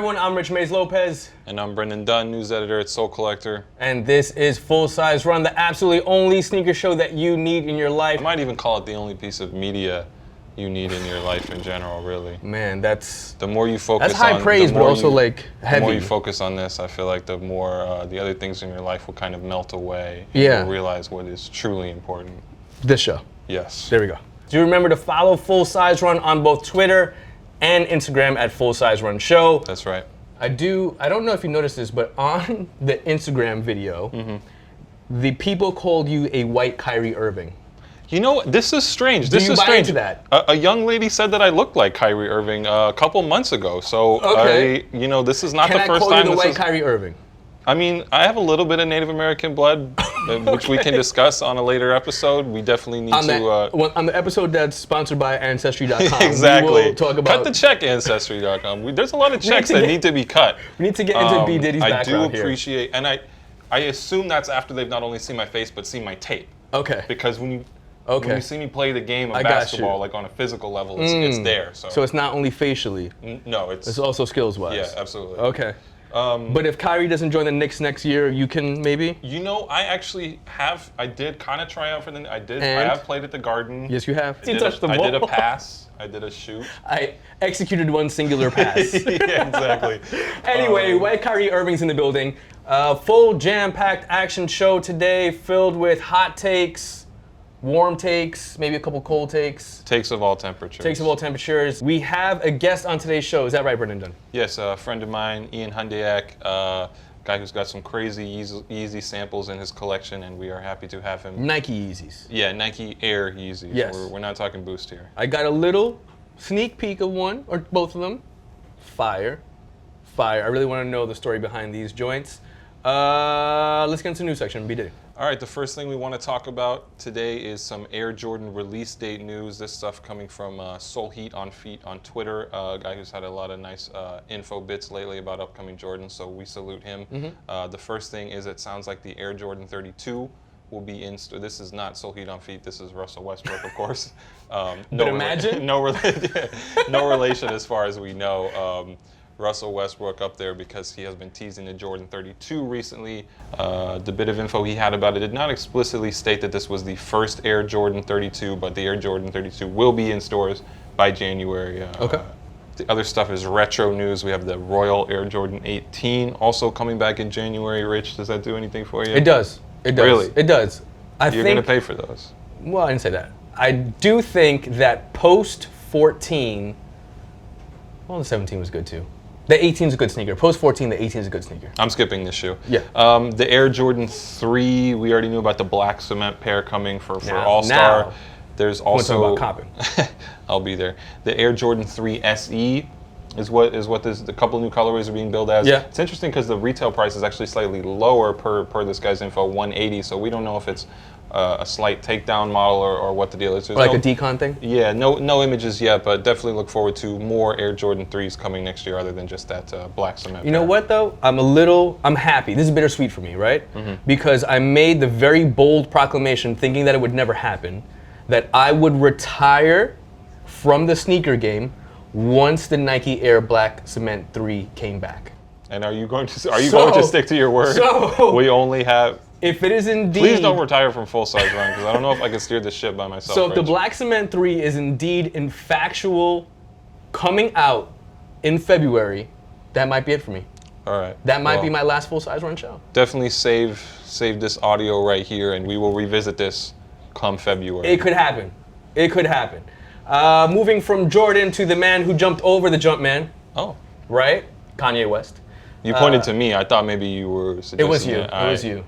everyone, I'm Rich Mays Lopez. And I'm Brendan Dunn, news editor at Soul Collector. And this is Full Size Run, the absolutely only sneaker show that you need in your life. I might even call it the only piece of media you need in your life in general, really. Man, that's... The more you focus that's high praise, but also like heavy. The more you focus on this, I feel like the more the other things in your life will kind of melt away. Yeah. You'll realize what is truly important. This show. Yes. There we go. Do you remember to follow Full Size Run on both Twitter and Instagram at Full Size Run Show? That's right. I don't know if you noticed this, but on the Instagram video, the people called you a white Kyrie Irving. You know, this is strange. Do you buy into that? A young lady said that I looked like Kyrie Irving a couple months ago. So, okay. This is not the first time. Can I call you the white Kyrie Irving? I mean, I have a little bit of Native American blood, which we can discuss on a later episode. We definitely need on the episode that's sponsored by Ancestry.com. Exactly. We will talk about... Cut the check, Ancestry.com. There's a lot of checks that need to be cut. We need to get into B. Diddy's background I do appreciate, and I assume that's after they've not only seen my face, but seen my tape. Okay. Because when you see me play the game of basketball, like on a physical level, it's there. So it's not only facially. No, it's also skills-wise. Yeah, absolutely. Okay. But if Kyrie doesn't join the Knicks next year, you can maybe? You know, I did kind of try out for I have played at the Garden. Yes, you have. I did a pass. I did a shoot. I executed one singular pass. Yeah, exactly. Anyway, white Kyrie Irving's in the building. Full jam-packed action show today filled with hot takes, warm takes, maybe a couple cold takes. Takes of all temperatures. Takes of all temperatures. We have a guest on today's show. Is that right, Brendan Dunn? Yes, a friend of mine, Ian Hundiak, guy who's got some crazy Yeezy samples in his collection, and we are happy to have him. Nike Yeezys. Yeah, Nike Air Yeezy. Yes. We're not talking Boost here. I got a little sneak peek of one, or both of them. Fire. I really want to know the story behind these joints. Let's get into the news section. B. Diddy. All right, the first thing we want to talk about today is some Air Jordan release date news. This stuff coming from Soul Heat on Feet on Twitter, a guy who's had a lot of nice info bits lately about upcoming Jordans, so we salute him. The first thing is it sounds like the Air Jordan 32 will be in store. This is not Soul Heat on Feet, this is Russell Westbrook, of course. Imagine? No relation as far as we know. Russell Westbrook up there because he has been teasing the Jordan 32 recently. The bit of info he had about it did not explicitly state that this was the first Air Jordan 32, but the Air Jordan 32 will be in stores by January. Okay. The other stuff is retro news. We have the Royal Air Jordan 18 also coming back in January. Rich, does that do anything for you? It does. It does. Really? It does. You're going to pay for those? Well, I didn't say that. I do think that post 14, well, the 17 was good too. The 18 is a good sneaker. Post 14, the 18 is a good sneaker. I'm skipping this shoe. Yeah. The Air Jordan 3, we already knew about the black cement pair coming for All-Star. There's also... talk about copping. I'll be there. The Air Jordan 3 SE is what the couple new colorways are being billed as. Yeah. It's interesting because the retail price is actually slightly lower per this guy's info, $180. So we don't know if it's a slight takedown model or what the deal is. Like a decon thing? Yeah, no images yet, but definitely look forward to more Air Jordan 3s coming next year other than just that black cement. You know what though? I'm happy. This is bittersweet for me, right? Because I made the very bold proclamation thinking that it would never happen, that I would retire from the sneaker game once the Nike Air Black Cement 3 came back. And are you going to stick to your word? We only have... If it is indeed... Please don't retire from Full Size Run, because I don't know if I can steer this ship by myself. So if the Black Cement 3 is indeed in factual coming out in February, that might be it for me. All right. That might be my last Full Size Run show. Definitely save this audio right here, and we will revisit this come February. It could happen. It could happen. Moving from Jordan to the man who jumped over the jump man. Oh. Right? Kanye West. You pointed to me. I thought maybe you were suggesting It was you. It was you.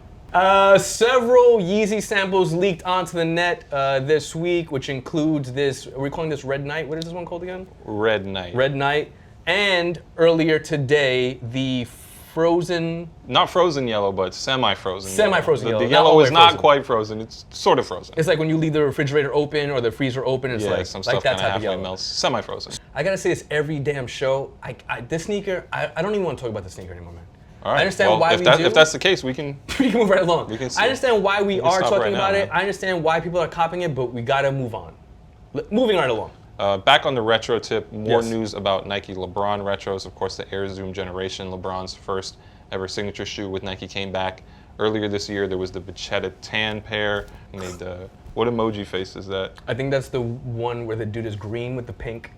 Several Yeezy samples leaked onto the net this week, which includes this, are we calling this Red Knight? What is this one called again? Red Knight. Red Knight. And earlier today, the frozen... Not frozen yellow, but semi-frozen Semi-frozen yellow. The yellow is not quite frozen. It's sort of frozen. It's like when you leave the refrigerator open or the freezer open, it's like, some like stuff that kind of type of yellow. melts. Semi-frozen. I gotta say this every damn show. This sneaker, I don't even want to talk about the sneaker anymore, man. All right. I understand why if that's the case, we can move right along. We can see. I understand why we are talking right about now, it. I understand why people are copying it, but we gotta move on. Moving right along. Back on the retro tip, more Yes. news about Nike LeBron Retros. Of course, the Air Zoom generation, LeBron's first ever signature shoe with Nike came back. Earlier this year, there was the Vachetta tan pair. Made the, what emoji face is that? I think that's the one where the dude is green with the pink.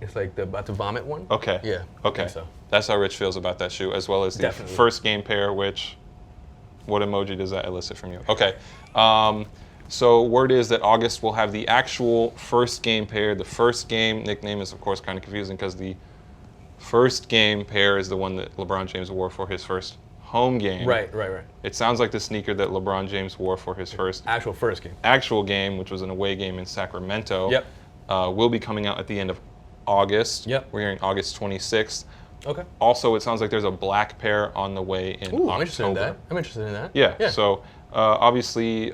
It's like the about to vomit one. Okay. Yeah. I Okay. think so. That's how Rich feels about that shoe, as well as the Definitely. first game pair, which, what emoji does that elicit from you? Okay. So word is that August will have the actual first game pair. The first game nickname is, of course, kind of confusing because the first game pair is the one that LeBron James wore for his first home game. Right. It sounds like the sneaker that LeBron James wore for his first Actual first game. actual game, which was an away game in Sacramento. Yep. Will be coming out at the end of August. Yep. We're hearing August 26th. Okay. Also, it sounds like there's a black pair on the way in Ooh, October. I'm interested in that. I'm interested in that. Yeah. So obviously,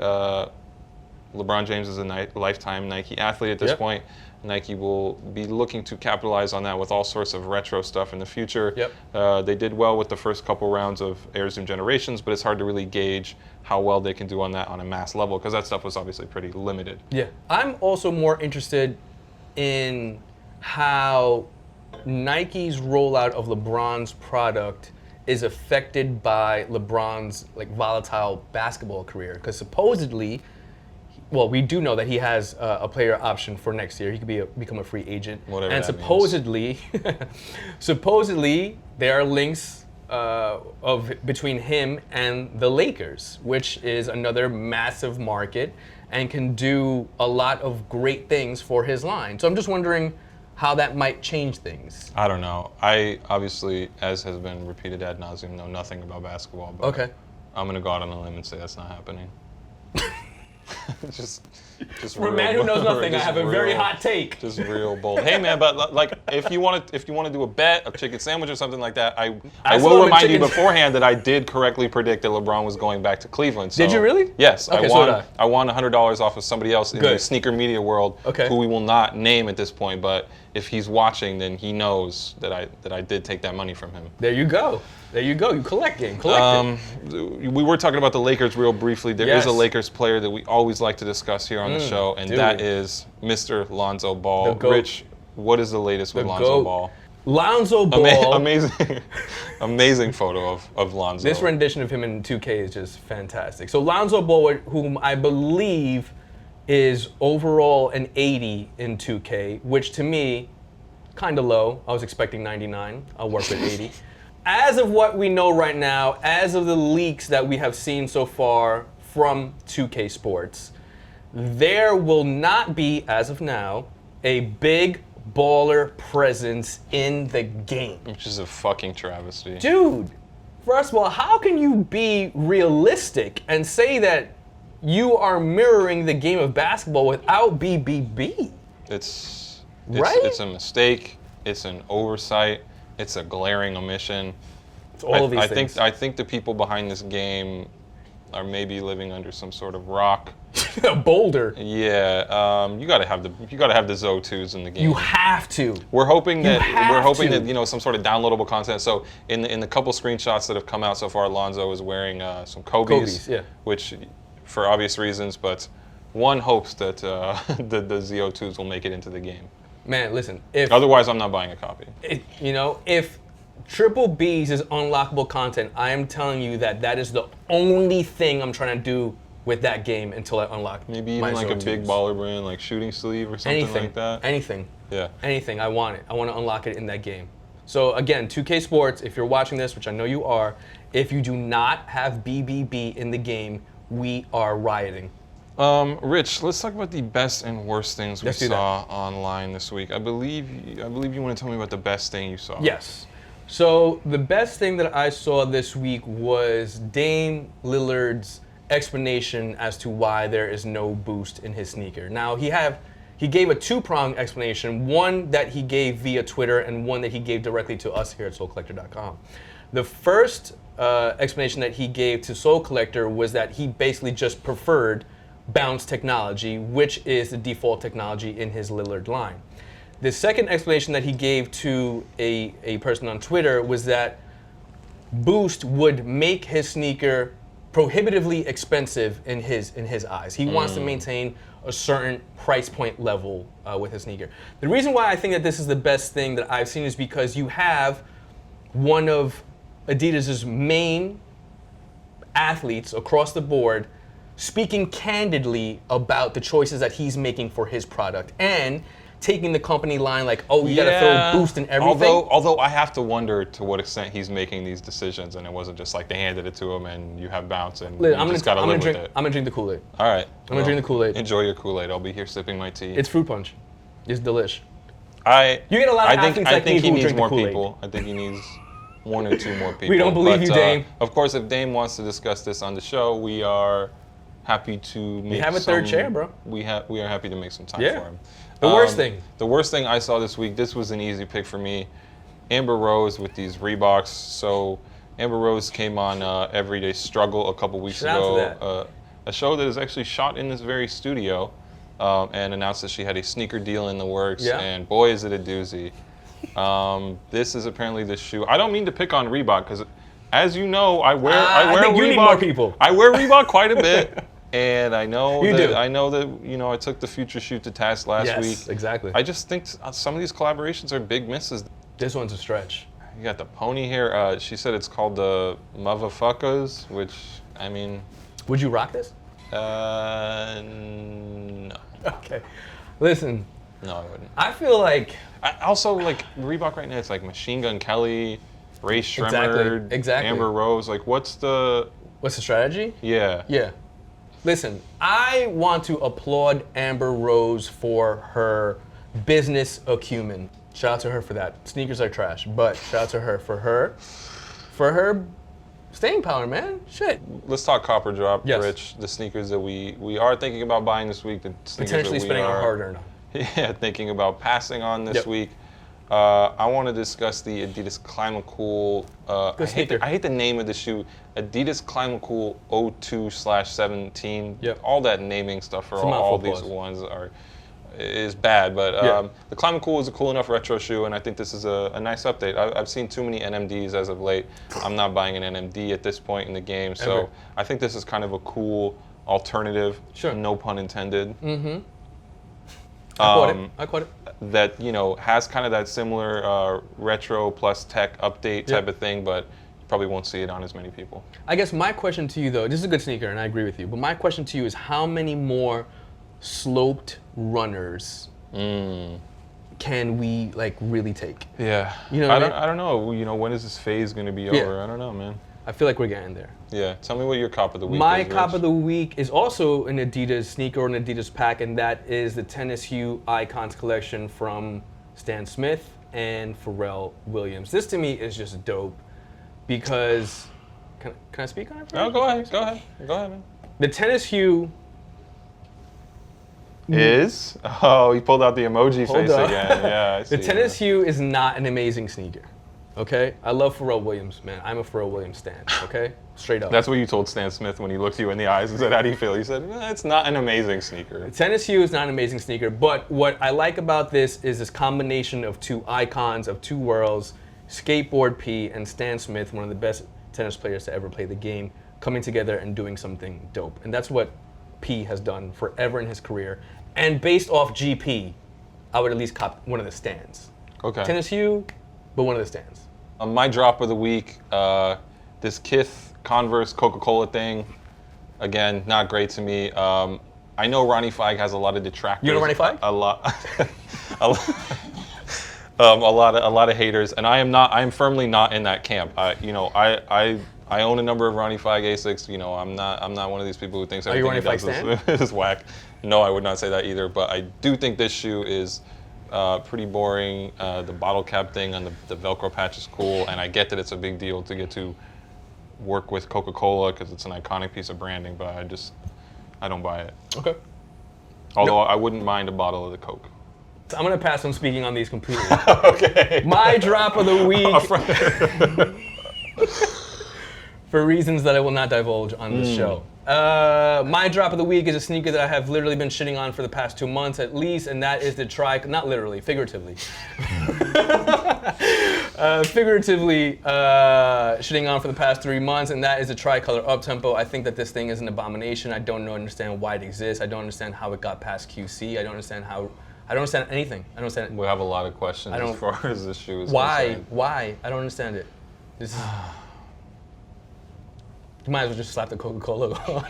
LeBron James is a lifetime Nike athlete at this Yep. point. Nike will be looking to capitalize on that with all sorts of retro stuff in the future. Yep. They did well with the first couple rounds of Air Zoom generations, but it's hard to really gauge how well they can do on that on a mass level because that stuff was obviously pretty limited. Yeah. I'm also more interested in how Nike's rollout of LeBron's product is affected by LeBron's like volatile basketball career. Because supposedly, well, we do know that he has a player option for next year. He could become a free agent. Whatever and that means. supposedly there are links between him and the Lakers, which is another massive market and can do a lot of great things for his line. So I'm just wondering how that might change things. I don't know. I obviously, as has been repeated ad nauseum, know nothing about basketball. But Okay. I'm gonna go out on a limb and say that's not happening. just For a man who knows nothing, I just have a very real- hot take. Just real bold. Hey man, but like if you want to do a bet, a chicken sandwich or something like that, I saw him will in remind you chicken- beforehand that I did correctly predict that LeBron was going back to Cleveland. So, Did you really? Yes, Okay, I so won. did I. I won $100 off of somebody else in the Good. sneaker media world, Okay. who we will not name at this point. But if he's watching, then he knows that I did take that money from him. There you go. You collect game. Collect it. We were talking about the Lakers real briefly. There is Yes. a Lakers player that we always like to discuss here on the show, and do that we? is Mr. Lonzo Ball. The GOAT. Rich, what is the latest with The Lonzo GOAT. Ball? Lonzo Ball. Amazing photo of Lonzo. This rendition of him in 2K is just fantastic. So Lonzo Ball, whom I believe is overall an 80 in 2K, which to me, kind of low. I was expecting 99. I'll work with 80. As of what we know right now, as of the leaks that we have seen so far from 2K Sports, there will not be, as of now, a big baller presence in the game. Which is a fucking travesty. Dude, first of all, how can you be realistic and say that you are mirroring the game of basketball without BBB? It's Right? It's a mistake. It's an oversight. It's a glaring omission. It's all of these I things. think I think the people behind this game are maybe living under some sort of rock. A boulder. Yeah, you gotta have the ZO2s in the game. You have to. We're hoping that have to. some sort of downloadable content. So in the couple screenshots that have come out so far, Lonzo is wearing some Kobe's, yeah. which for obvious reasons, but one hopes that the ZO2s will make it into the game. Man, listen, if Otherwise, I'm not buying a copy. if Triple B's is unlockable content, I am telling you that is the only thing I'm trying to do with that game until I unlock Maybe my even like a Zoe big 2s. baller brand like Shooting Sleeve or something Anything, like that. anything, Yeah. anything. I want it. I want to unlock it in that game. So again, 2K Sports, if you're watching this, which I know you are, if you do not have BBB in the game, we are rioting. Rich, let's talk about the best and worst things we Let's do that. saw online this week. I believe you want to tell me about the best thing you saw. Yes. So the best thing that I saw this week was Dame Lillard's explanation as to why there is no boost in his sneaker. Now he gave a two-pronged explanation, one that he gave via Twitter and one that he gave directly to us here at SoulCollector.com. The first explanation that he gave to Soul Collector was that he basically just preferred bounce technology, which is the default technology in his Lillard line. The second explanation that he gave to a person on Twitter was that boost would make his sneaker prohibitively expensive in his eyes. He wants to maintain a certain price point level with his sneaker. The reason why I think that this is the best thing that I've seen is because you have one of Adidas's main athletes across the board speaking candidly about the choices that he's making for his product and taking the company line like, oh, you gotta throw a boost in everything. Although I have to wonder to what extent he's making these decisions, and it wasn't just like they handed it to him and you have bounce and you just gotta live with it. I'm gonna drink the Kool-Aid. All right. I'm gonna drink the Kool-Aid. Enjoy your Kool-Aid. I'll be here sipping my tea. It's fruit punch. It's delish. You get a lot of athletes like me who needs drink the more Kool-Aid. people. I think he needs 1 or 2 more people. We don't believe you, Dame. Of course, if Dame wants to discuss this on the show, we are happy to make. We have a third chair, bro. We are happy to make some time for him. The worst thing. The worst thing I saw this week. This was an easy pick for me. Amber Rose with these Reeboks. So Amber Rose came on Everyday Struggle a couple weeks ago. A show that is actually shot in this very studio, and announced that she had a sneaker deal in the works. Yeah. And boy, is it a doozy. This is apparently the shoe. I don't mean to pick on Reebok because, as you know, I wear think Reebok. you need more people. I wear Reebok quite a bit. And I know You do. I know that I took the Future shoot to task last week. Yes, exactly. I just think some of these collaborations are big misses. This one's a stretch. You got the pony here. She said it's called the Motherfuckers, which I mean. Would you rock this? No. Okay. Listen. No, I wouldn't. I feel like. Also, like Reebok right now, it's like Machine Gun Kelly, Ray Shremmerd, Exactly. Amber Rose. Like, what's the strategy? Yeah. Yeah. Listen, I want to applaud Amber Rose for her business acumen. Shout out to her for that. Sneakers are trash, but shout out to her for her staying power, man. Shit. Let's talk Copper Drop, Yes. Rich. The sneakers that we are thinking about buying this week. The sneakers Potentially that we spending our are, hard-earned on. Yeah, thinking about passing on this Yep. week. I want to discuss the Adidas Climacool. Good sneaker. I hate the name of the shoe. Adidas Climacool 02/17. Yep. All that naming stuff for It's a all mouthful, these pause. ones is bad. But Yeah. the Climacool is a cool enough retro shoe, and I think this is a nice update. I've seen too many NMDs as of late. I'm not buying an NMD at this point in the game, so Ever. I think this is kind of a cool alternative. Sure. No pun intended. Mm-hmm. I caught it. That has kind of that similar retro plus tech update type of thing, but you probably won't see it on as many people. I guess my question to you, though, this is a good sneaker, and I agree with you, but my question to you is how many more sloped runners can we really take? Yeah, You know what I mean? I don't know. When is this phase going to be over? I don't know, man. I feel like we're getting there. Yeah, tell me what your cop of the week My is. cop Rich. of the week is also an Adidas sneaker or an Adidas pack, and that is the Tennis Hue Icons collection from Stan Smith and Pharrell Williams. This to me is just dope because, can I speak on it? No, go ahead, man. The Tennis Hue Is? Oh, he pulled out the emoji Hold face up. again. Yeah, I see. The Tennis Hue is not an amazing sneaker. Okay? I love Pharrell Williams, man. I'm a Pharrell Williams stan, okay? Straight up. That's what you told Stan Smith when he looked you in the eyes and said, how do you feel? He said, it's not an amazing sneaker. Tennis Hue is not an amazing sneaker, but what I like about this is this combination of two icons, of two worlds, Skateboard P and Stan Smith, one of the best tennis players to ever play the game, coming together and doing something dope. And that's what P has done forever in his career. And based off GP, I would at least cop one of the stands. Okay. Tennis Hue, but one of the stands. My drop of the week, this Kith Converse Coca-Cola thing, again, not great to me. I know Ronnie Feig has a lot of detractors. You know Ronnie Feig? A lot. a lot of haters, and I am firmly not in that camp. I own a number of Ronnie Feig Asics. I'm not one of these people who thinks Are you everything he Ronnie does is whack. No, I would not say that either. But I do think this shoe is pretty boring. The bottle cap thing on the Velcro patch is cool, and I get that it's a big deal to get to work with Coca-Cola because it's an iconic piece of branding. But I don't buy it. Okay. Although I wouldn't mind a bottle of the Coke. I'm going to pass on speaking on these completely. Okay. My drop of the week, for reasons that I will not divulge on this show. My drop of the week is a sneaker that I have literally been shitting on for the past 2 months at least, and that is the not literally, figuratively. Figuratively shitting on for the past 3 months, and that is a Tricolor Up Tempo. I think that this thing is an abomination. I don't understand why it exists. I don't understand how it got past QC. I don't understand anything. I don't understand. We have a lot of questions as far as this shoe is concerned. Why? I don't understand it. This is. You might as well just slap the Coca-Cola on.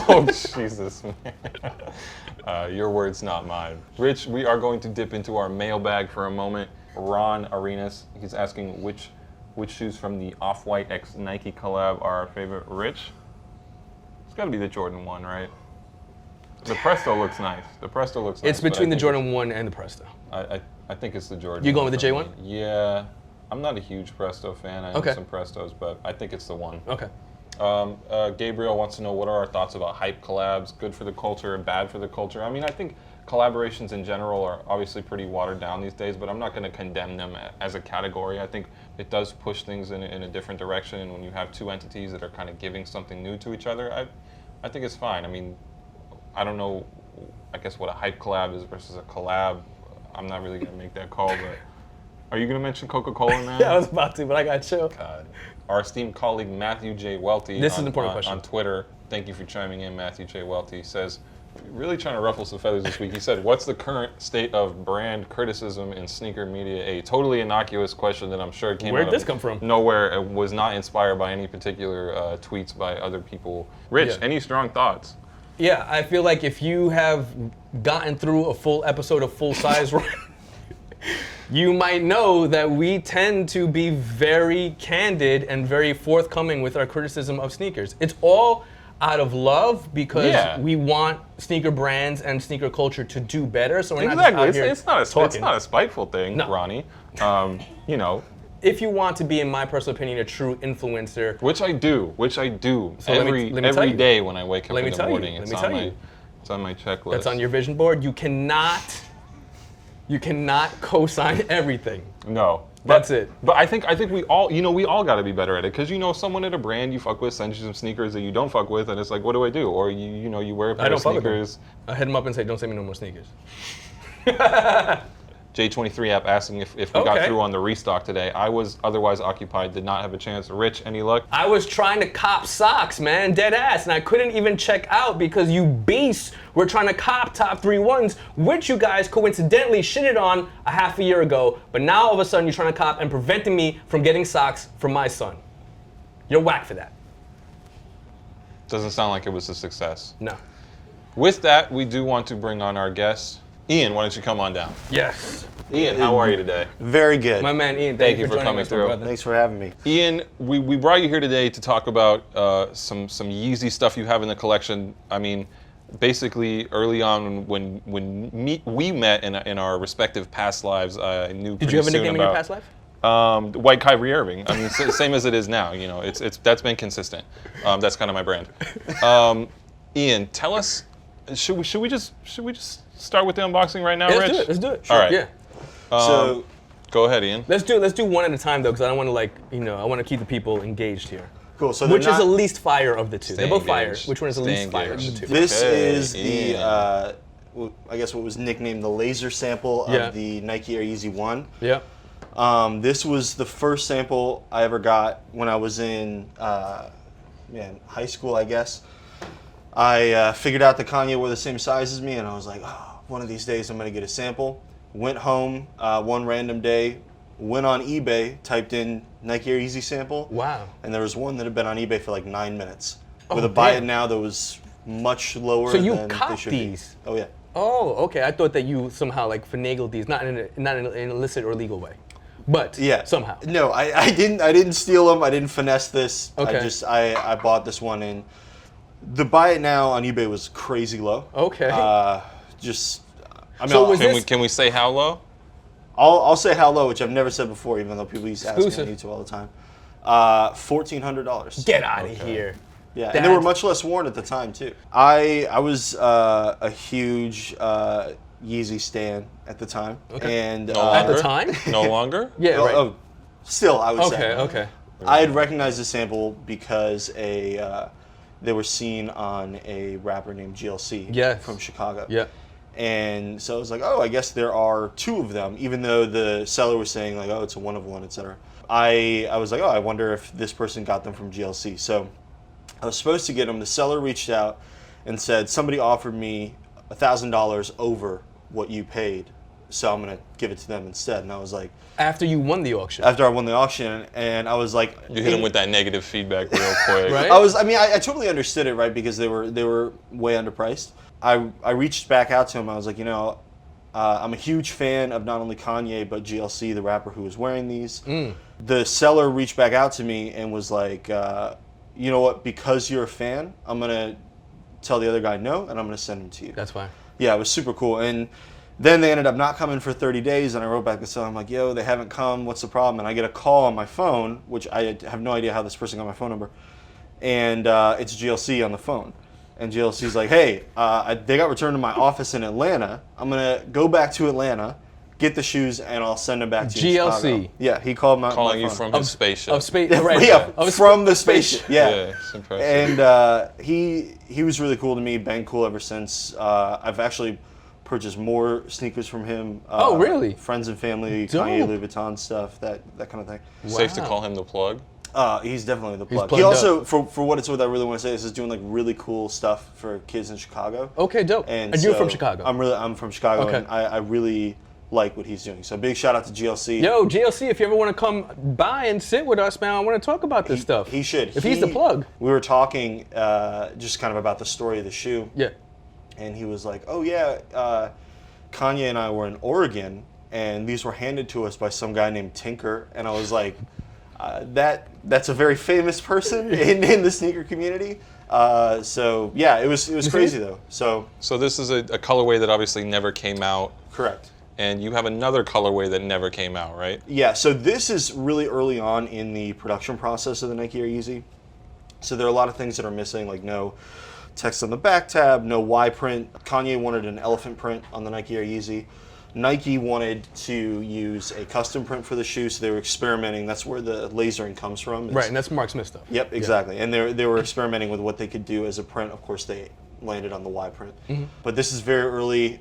Oh, Jesus, man. Your words, not mine. Rich, we are going to dip into our mailbag for a moment. Ron Arenas, he's asking which shoes from the Off-White x Nike collab are our favorite. Rich? It's got to be the Jordan 1, right? The Presto looks nice. It's between the Jordan 1 and the Presto. I think it's the Jordan. You going with the J1? Yeah. I'm not a huge Presto fan. I own some Prestos, but I think it's the one. Okay. Gabriel wants to know what are our thoughts about hype collabs, good for the culture and bad for the culture. I mean, I think collaborations in general are obviously pretty watered down these days, but I'm not going to condemn them as a category. I think it does push things in a different direction, and when you have two entities that are kind of giving something new to each other, I think it's fine. I mean, I don't know, I guess what a hype collab is versus a collab. I'm not really going to make that call, but are you going to mention Coca-Cola now? Yeah, I was about to, but I got chill. God. Our esteemed colleague Matthew J. Welty this is an important question. On Twitter, thank you for chiming in, Matthew J. Welty, says, really trying to ruffle some feathers this week. He said, what's the current state of brand criticism in sneaker media? A totally innocuous question that I'm sure came Where'd this come from? Nowhere. It was not inspired by any particular tweets by other people. Rich, any strong thoughts? Yeah, I feel like if you have gotten through a full episode of Full Size Run, you might know that we tend to be very candid and very forthcoming with our criticism of sneakers. It's all out of love because we want sneaker brands and sneaker culture to do better. So we're not just out here it's not a spiteful thing, Ronnie. You know. If you want to be, in my personal opinion, a true influencer, which I do so every day when I wake up in the morning. It's on my checklist. That's on your vision board. You cannot co-sign everything. No. That's it. But I think we all got to be better at it, because someone at a brand you fuck with sends you some sneakers that you don't fuck with, and it's like, what do I do? Or you wear a pair of sneakers. I hit them up and say, don't send me no more sneakers. J23 app asking if we got through on the restock today. I was otherwise occupied, did not have a chance. Rich, any luck? I was trying to cop socks, man, dead ass, and I couldn't even check out because you beasts were trying to cop top 3 ones, which you guys coincidentally shitted on a half a year ago, but now all of a sudden you're trying to cop and preventing me from getting socks for my son. You're whack for that. Doesn't sound like it was a success. No. With that, we do want to bring on our guest. Ian, why don't you come on down? Yes. Ian, how are you today? Very good. My man Ian, thank you for coming through. Thanks for having me. Ian, we brought you here today to talk about some Yeezy stuff you have in the collection. I mean, basically early on when we met in our respective past lives, I knew. Did you have a nickname in your past life? White Kyrie Irving. I mean, same as it is now. It's that's been consistent. That's kind of my brand. Ian, tell us. Should we just start with the unboxing right now, Rich? Let's do it. Sure. All right. Yeah. So, go ahead, Ian. Let's do one at a time though, because I don't want to I want to keep the people engaged here. Cool. So which is the least fire of the two? They're both fire. Which one is the Stay least fire of the two? This is the I guess what was nicknamed the laser sample of the Nike Air Yeezy 1. Yeah. This was the first sample I ever got when I was in high school, I guess. I figured out that Kanye wore the same size as me, and I was like, oh, one of these days I'm going to get a sample. Went home one random day, went on eBay, typed in Nike Air Yeezy sample. Wow. And there was one that had been on eBay for like 9 minutes. With a buy it now that was much lower than they should be. So you copped these? Oh, yeah. Oh, okay. I thought that you somehow like finagled these, not in an illicit or legal way, but somehow. No, I didn't steal them. I didn't finesse this. Okay. I bought this one in. The buy it now on eBay was crazy low. Okay. Can we say how low? I'll say how low, which I've never said before, even though people used to ask me on YouTube all the time. $1,400. Get out of here. Yeah, and they were much less worn at the time too. I was a huge Yeezy stan at the time. Okay. And at the time? No longer? Yeah. Right. Oh, still, I would say. Okay. I had recognized the sample because they were seen on a rapper named GLC from Chicago. Yeah. And so I was like, oh, I guess there are 2 of them, even though the seller was saying like, oh, it's a 1 of 1, etc. I was like, oh, I wonder if this person got them from GLC. So I was supposed to get them. The seller reached out and said, somebody offered me $1,000 over what you paid, so I'm gonna give it to them instead. And I was like, After you won the auction. after I won the auction, and I was like, You hit him with that negative feedback real quick. Right? I totally understood it, right? Because they were way underpriced. I reached back out to him. I was like, I'm a huge fan of not only Kanye, but GLC, the rapper who was wearing these. The seller reached back out to me and was like, you know what, because you're a fan, I'm going to tell the other guy no, and I'm going to send him to you. That's fine. Yeah, it was super cool. And then they ended up not coming for 30 days, and I wrote back to the seller. I'm like, yo, they haven't come. What's the problem? And I get a call on my phone, which I have no idea how this person got my phone number. And it's GLC on the phone. And GLC's like, hey, they got returned to my office in Atlanta. I'm going to go back to Atlanta, get the shoes, and I'll send them back to you in GLC. Chicago. Yeah, he called my Calling you phone. from his spaceship. Right. Yeah, Of from the spaceship. Yeah. It's impressive. And he was really cool to me, been cool ever since. I've actually purchased more sneakers from him. Oh, really? Friends and family, Dope. Kanye, Louis Vuitton stuff, that kind of thing. Safe to Wow. call him the plug. He's definitely the plug. plugged He also, for what it's worth, I really want to say this, is doing like really cool stuff for kids in Chicago. Okay, dope. And you're from Chicago. I'm from Chicago, Okay. and I really like what he's doing. So big shout out to GLC. Yo, GLC, if you ever want to come by and sit with us, man, I want to talk about this stuff. He should. If he's the plug. We were talking just kind of about the story of the shoe. Yeah. And he was like, oh yeah, Kanye and I were in Oregon, and these were handed to us by some guy named Tinker. And I was like, that's a very famous person in the sneaker community. So yeah, it was crazy though. So this is a colorway that obviously never came out. correct. And you have another colorway that never came out, right? Yeah, so this is really early on in the production process of the Nike Air Yeezy. So there are a lot of things that are missing, like no text on the back tab, no Y print. Kanye wanted an elephant print on the Nike Air Yeezy. Nike wanted to use a custom print for the shoe, so they were experimenting. That's where the lasering comes from. Right, and that's Mark Smith stuff. Yep, exactly. And they were experimenting with what they could do as a print. Of course, they landed on the Y print. But this is very early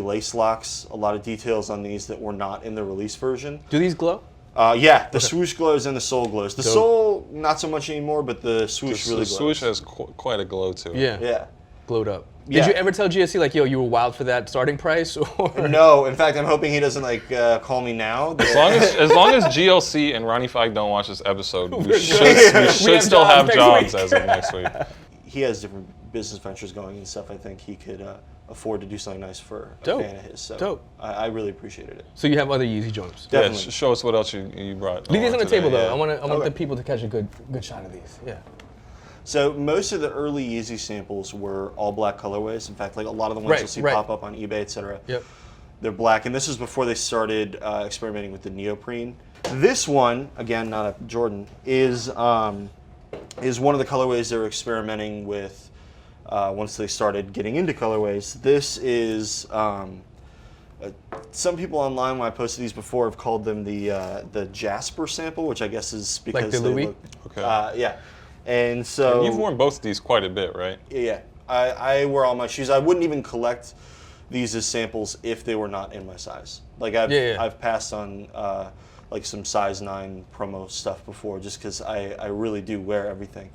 lace locks. A lot of details on these that were not in the release version. Do these glow? Yeah, the swoosh glows and the sole glows. The sole, not so much anymore, but the swoosh really The glows. swoosh has quite a glow to it. Yeah. Yeah. Glowed up. Did Yeah. you ever tell GSC, like, yo, you were wild for that starting price? Or No, in fact, I'm hoping he doesn't call me now. As long as GLC and Ronnie Fike don't watch this episode, we should have still jobs have next jobs week. as of next week. He has different business ventures going and stuff. I think he could afford to do something nice for a Dope. fan of his. So Dope. I really appreciated it. So you have other Yeezy joints. Yeah, Definitely. show us what else you brought. Leave these on the today, table, though. yeah. I want Okay. the people to catch a good shot of these. Yeah. So most of the early Yeezy samples were all black colorways. In fact, like a lot of the ones Right, you'll see right. pop up on eBay, etc. Yep. They're black, and this is before they started experimenting with the neoprene. This one, again, not a Jordan, is one of the colorways they were experimenting with once they started getting into colorways. This is some people online, when I posted these before, have called them the Jasper sample, which I guess is because the they Louis? look, Okay. yeah. And so You've worn both of these quite a bit, right? yeah, I wear all my shoes. I wouldn't even collect these as samples if they were not in my size. Like I've passed on like some size 9 promo stuff before, just because I really do wear everything.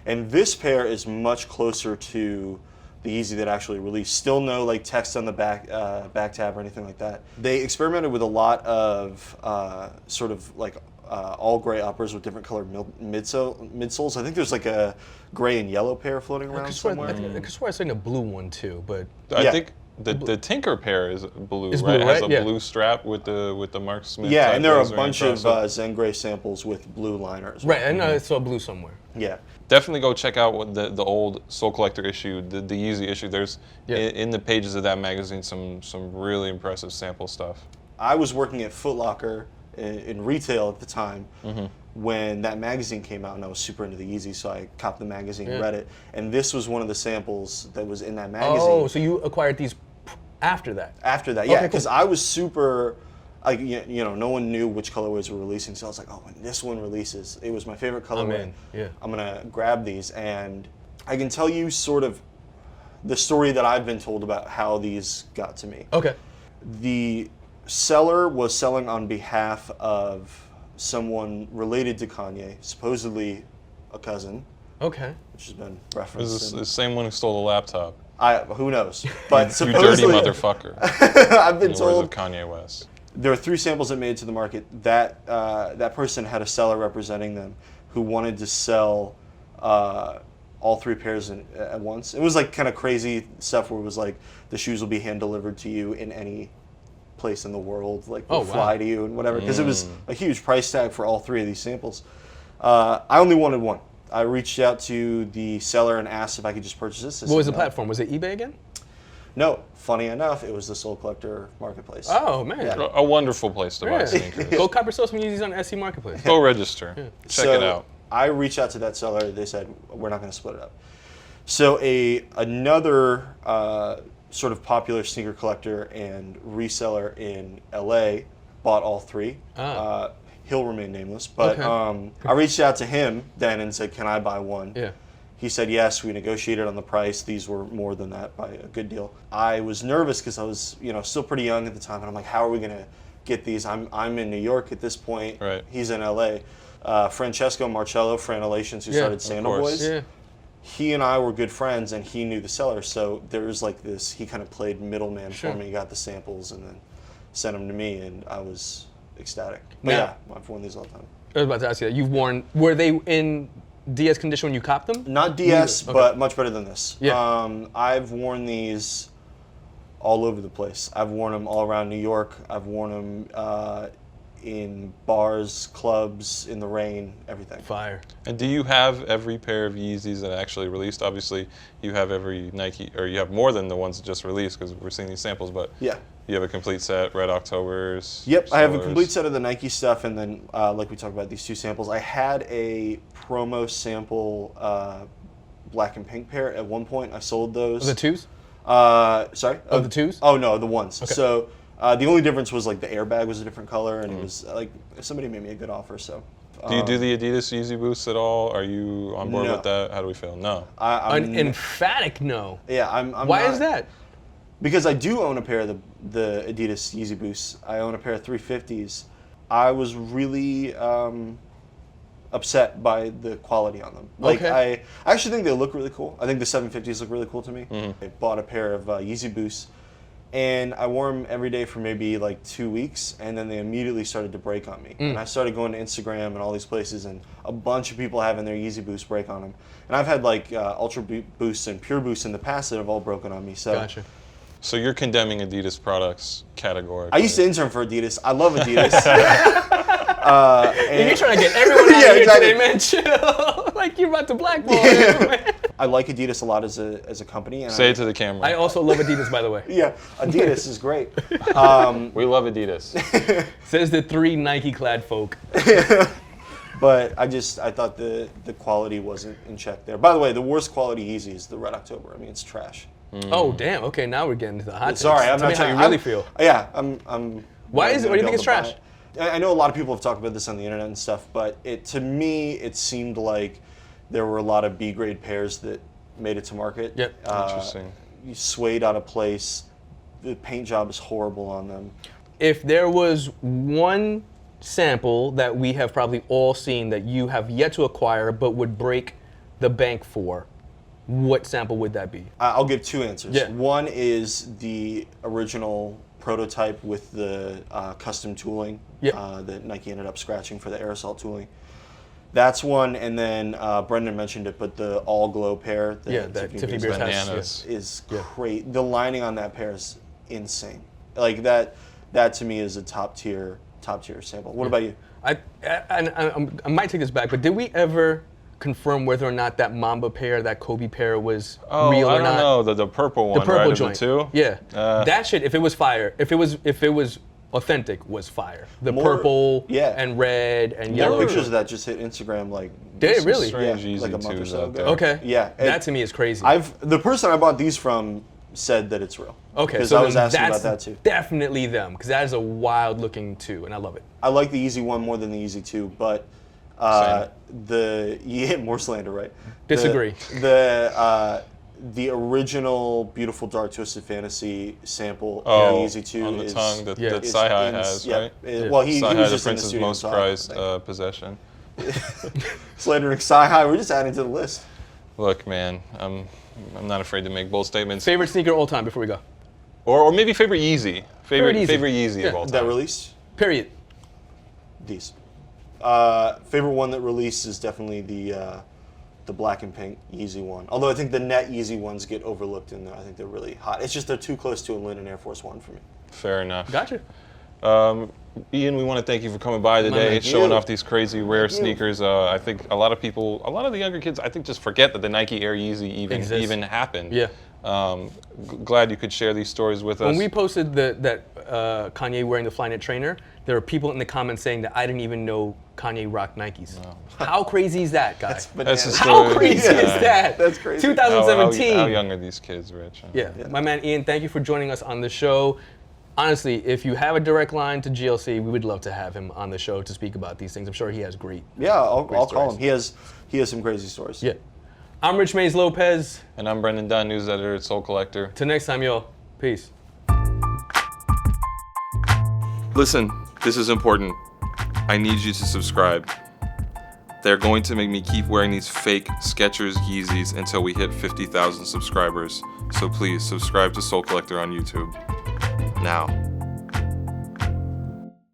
And this pair is much closer to the Yeezy that actually released. Still no like text on the back tab or anything like that. They experimented with a lot of sort of like all gray uppers with different colored midsoles. I think there's like a gray and yellow pair floating around somewhere. I could swear I seen a blue one too, but I Yeah. think the Tinker pair is blue, It's right? blue, It has right? a Yeah. blue strap with the Mark Smith. Yeah, type and there are a lasering bunch across of it. Zen Gray samples with blue liners. right. I know I saw blue somewhere. Yeah. Definitely go check out what the old Soul Collector issue, the Yeezy issue. There's in the pages of that magazine some really impressive sample stuff. I was working at Foot Locker in retail at the time when that magazine came out, and I was super into the Yeezy, so I copped the magazine, read it, and this was one of the samples that was in that magazine. Oh, so you acquired these after that? After that, Okay, yeah, cool. because I was super, like, you know, no one knew which colorways were releasing, so I was like, oh, when this one releases, it was my favorite colorway. in, yeah. I'm gonna grab these, and I can tell you sort of the story that I've been told about how these got to me. Okay. The seller was selling on behalf of someone related to Kanye, supposedly a cousin, Okay. which has been Is referenced. this the same one who stole the laptop? Who knows? But You dirty supposedly, motherfucker. I've been In the words told of Kanye West. there were 3 samples that made it to the market. That person had a seller representing them who wanted to sell all 3 pairs at once. It was like kind of crazy stuff where it was like the shoes will be hand delivered to you in any place in the world, like will fly to you and whatever, because it was a huge price tag for all 3 of these samples. I only wanted one. I reached out to the seller and asked if I could just purchase this. What was the platform? Was it eBay again? No. Funny enough, it was the Soul Collector Marketplace. Oh, man. Yeah. A wonderful place to buy sneakers. Go cop yourself some Yeezys on SC Marketplace. Go register. Check it out. I reached out to that seller. They said, we're not going to split it up. So another sort of popular sneaker collector and reseller in LA bought all 3. He'll remain nameless. But I reached out to him then and said, can I buy one? Yeah. He said yes. We negotiated on the price. These were more than that by a good deal. I was nervous because I was, still pretty young at the time, and I'm like, how are we going to get these? I'm in New York at this point. Right. He's in LA. Francesco Marcello, Franelations, who started Sandal course. Boys. Yeah. He and I were good friends, and he knew the seller. So there was like this. He kind of played middleman for me. He got the samples and then sent them to me, and I was ecstatic. But yeah, I've worn these all the time. I was about to ask you that. Were they in DS condition when you copped them? Not DS, but much better than this. Yeah. I've worn these all over the place. I've worn them all around New York. I've worn them in bars, clubs, in the rain, everything. Fire. And do you have every pair of Yeezys that actually released? Obviously, you have every Nike, or you have more than the ones that just released because we're seeing these samples, but Yeah. you have a complete set, Red Octobers. Yep, I have a Soars. complete set of the Nike stuff, and then, like we talked about, these 2 samples. I had a promo sample black and pink pair at one point. I sold those. The 2s? Sorry? Oh, the 2s? Oh, no, the 1s. Okay. So the only difference was like the airbag was a different color, and it was like somebody made me a good offer. So. Do you do the Adidas Yeezy boosts at all? Are you on board No. with that? How do we feel? No. An emphatic no. Yeah, I'm Why not- is that? Because I do own a pair of the Adidas Yeezy Boosts. I own a pair of 350s. I was really upset by the quality on them. Like Okay. I actually think they look really cool. I think the 750s look really cool to me. I bought a pair of Yeezy Boosts, and I wore them every day for maybe like 2 weeks, and then they immediately started to break on me. And I started going to Instagram and all these places, and a bunch of people having their Yeezy Boosts break on them. And I've had like Ultra Boosts and Pure Boosts in the past that have all broken on me. So. Gotcha. So you're condemning Adidas products categorically. I used to intern for Adidas. I love Adidas. You're trying to get everyone out Yeah, of here exactly. today, man. Chill. Like you're about to blackball everyone, man. I like Adidas a lot as a company. And Say it to the camera. I also love Adidas, by the way. Yeah, Adidas is great. We love Adidas. Says the 3 Nike-clad folk. But I thought the quality wasn't in check there. By the way, the worst quality Yeezy is the Red October. I mean, it's trash. Oh, damn. Okay, now we're getting to the hot takes. Sorry, I'm Tell not me how trying. you really feel. Yeah, I'm. Why is it? Why do you think it's trash? I know a lot of people have talked about this on the internet and stuff, but to me, it seemed like there were a lot of B-grade pairs that made it to market. Yep. Interesting. You suede out of place. The paint job is horrible on them. If there was one sample that we have probably all seen that you have yet to acquire but would break the bank for, what sample would that be? I'll give 2 answers. Yeah. One is the original prototype with the custom tooling that Nike ended up scratching for the aerosol tooling. That's one, and then Brendan mentioned it, but the all glow pair that Tiffany Beers has Bananas. is great. The lining on that pair is insane. Like that to me is a top tier sample. What about you? I might take this back, but did we ever confirm whether or not that Mamba pair, that Kobe pair was real or I not? don't know. The purple one, The purple right? joint. Of the 2? Yeah. That shit, if it was fire, if it was authentic, was fire. The More- purple yeah. and red and More yellow. pictures of that just hit Instagram like Did it really? Strange Yeah, Yeezy like a month or 2s so out ago. there. Okay. Yeah. That to me is crazy. The person I bought these from said that it's real. Okay, Because so I was then asking that's about that too. definitely them, because that is a wild looking 2, and I love it. I like the Yeezy 1 more than the Yeezy 2, but more slander, right? Disagree. the original Beautiful Dark Twisted Fantasy sample Oh, in Yeezy 2 on the is tongue that is Sci-Hi in- has, yeah, right? Well, he Sci-Hi, was the just in the Prince's studio most talking, prized I think. possession. Slandering Sci-Hi. We're just adding to the list. Look, man, I'm not afraid to make bold statements. Favorite sneaker all time before we go. Or maybe favorite Yeezy. Favorite Yeezy. Yeezy of Yeah. all time. That release? Period. These. Favorite one that released is definitely the black and pink Yeezy one. Although I think the net Yeezy ones get overlooked in there. I think they're really hot. It's just they're too close to a Linen Air Force One for me. Fair enough. Gotcha. Ian, we want to thank you for coming by today, man. showing You. off these crazy rare sneakers. I think a lot of the younger kids, I think, just forget that the Nike Air Yeezy Exists. even happened. Yeah. Glad you could share these stories with us. When we posted that Kanye wearing the Flyknit trainer, there were people in the comments saying that I didn't even know Kanye rocked Nikes. How crazy is that, guys? That's the How story. crazy is Yeah. that? That's crazy. 2017. How young are these kids, Rich? Yeah. My man Ian, thank you for joining us on the show. Honestly, if you have a direct line to GLC, we would love to have him on the show to speak about these things. I'm sure he has great. Yeah, I'll call stories. him. He has some crazy stories. Yeah. I'm Rich Mays Lopez. And I'm Brendan Dunn, news editor at Soul Collector. Till next time, y'all. Peace. Listen, this is important. I need you to subscribe. They're going to make me keep wearing these fake Skechers Yeezys until we hit 50,000 subscribers. So please subscribe to Soul Collector on YouTube. Now.